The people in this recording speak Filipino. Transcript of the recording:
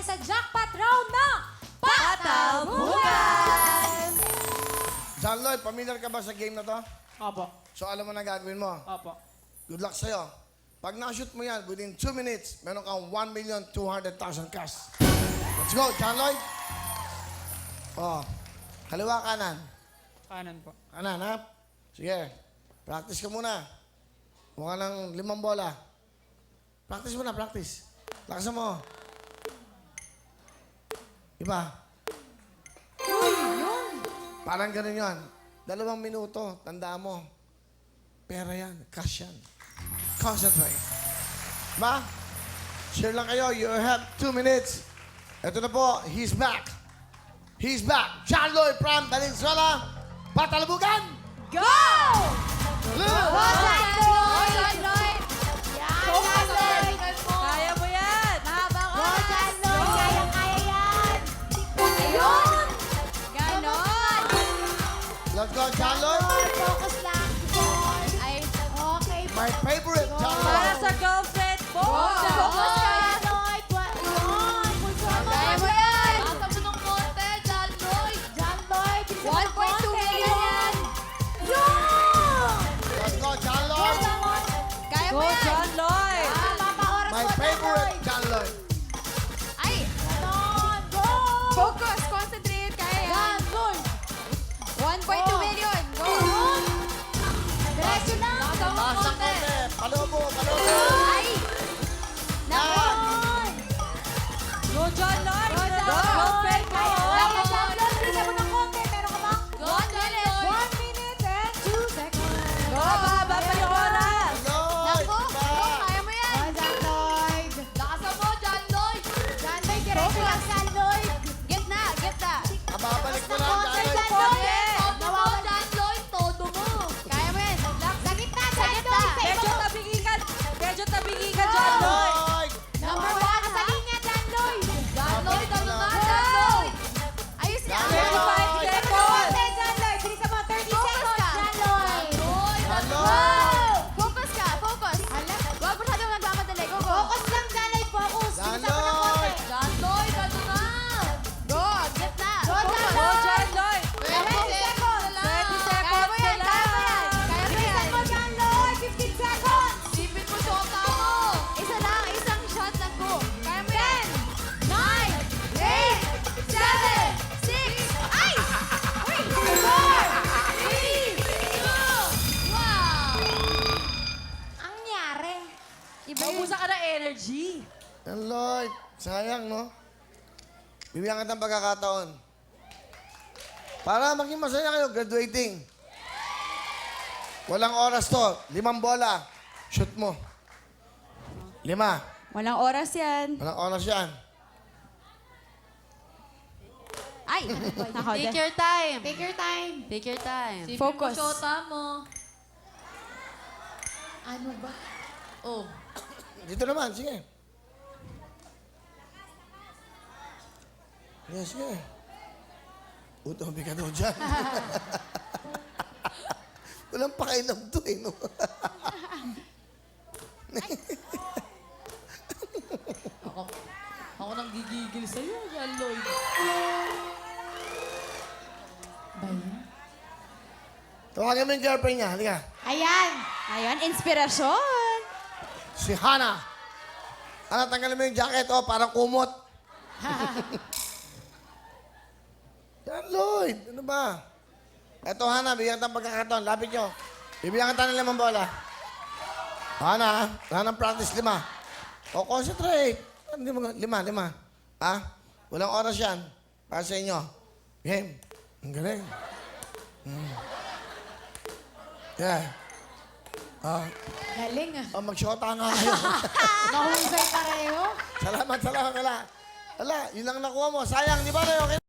sa jackpot round na Patalbugan! John Lloyd, familiar ka ba sa game na to? Opo. So alam mo na gagawin mo. Opo. Good luck sa'yo. Pag na-shoot mo yan, within 2 minutes, meron kang 1,200,000 cash. Let's go, John Lloyd. Oh, kaliwa kanan. Kanan po. Kanan, ha? Sige, practice ka muna. Mukha ng 5 bola. Practice muna, practice. Lakasan mo. Iba. Parang ganun yan. 2 minuto, tandaan mo. Pera yan, cash yan. Concentrate. Ba? Share lang kayo. You have 2 minutes. Ito na po. He's back. He's back. John Lloyd from Valenzuela. Patalbugan! Go! Blue! John Lloyd! John Lloyd! Kaya mo yan! Mahaba ko! John Lloyd! Kayang-kaya yan! Ayun! Ganon! Let's go, John Lloyd. Focus lang. Ay, okay. My favorite, John Para Lloyd. sa girlfriend mo! Focus ka, Lloyd! Ayun! Kaya mo yan! Basta mo ng konti, John Lloyd! John Lloyd! 1.2 million yan! Yun! Let's go, John Lloyd. Kaya mo Go, yan! John Lloyd! Papaoras My mo, John favorite, Lloyd. John Lloyd. Ay! Ganon! Go! Focus! Concentrate! Kaya yan! John Lloyd! 1.2 million! Go! Diretso lang! Taas ng konti. Palobo, palobo. Ay! Nakon! Go, John Lloyd! Go, Go, John girlfriend mo! Kaya, John Lloyd! Bilisan mo ng konti. Meron ka bang? Go, John Lloyd! 1 minute and 2 seconds. Go, baba pa yung oras! Lloyd, Nako! iba. Kaya mo yan! John Lloyd! Lakasan mo, John Lloyd! John Lloyd, diretso lang, John Lloyd! Gitna, gitna! Babalik mo lang, John Lloyd. John Lloyd! Nawawala, John Lloyd! Todo mo! Kaya mo yan! Sa gitna, John Lloyd! Medyo tabingi ka! Medyo tabingi ka, John Lloyd! Lloyd. Number 1 sa linya, John Lloyd! John Lloyd, ano na, Go! John Lloyd! Ayos na! John Lloyd! 35 seconds! John Lloyd! Bilisan mo, 30 seconds, John Lloyd! John Lloyd! Focus ka, focus! Huwag masyadong nagmamadali. Go, go! Focus lang, John Lloyd, focus! John Bilisan mo ng konti. Lloyd! John Lloyd, ano na? Go, gitna! Go, John Go, John Lloyd! 20 seconds! 20 seconds Kaya mo yan, na kaya mo lang. yan! Kaya bilisan mo, John Lloyd! 15 seconds! Sipin mo, shota mo! Isa lang, isang shot lang ko. Kaya mo yan! 9, 8, 7, 6, ay! Uy! 4, 3, 2, wow! Ang nangyari? Naubusan ka ng energy. John Lloyd, sayang, no? Bibigyan kita ng pagkakataon. Para maging masaya kayo, graduating. Walang oras to. 5 bola. Shoot mo. 5. Walang oras yan. Walang oras yan. Ay! Take your time. Take your time. Take your time. Focus. Shota mo. Ano ba? Oh. Dito naman, sige. Yes, sige. Utobi ka daw dyan. Walang pakailam to eh, no? Ako nang gigigil sa'yo, John Lloyd. Tawagan mo yung girlfriend niya. Halika. Ayan. Ayan, inspirasyon. Si Hana. Hana, tanggalin mo yung jacket, oh, parang kumot. Yan, Lloyd. Ano ba? Eto, Hana, bigyan kita ng pagkakataon. Lapit nyo. Bibigyan kita ng 5 bola. Hana, Hana, practice 5. O, concentrate. 5. Ha? Walang oras yan. Para sa inyo. Game. Ang galing. Yeah. Galing ah. Mag-shota nga kayo. Mahusay pareho. Salamat. Wala, yun lang nakuha mo. Sayang, di ba na okay?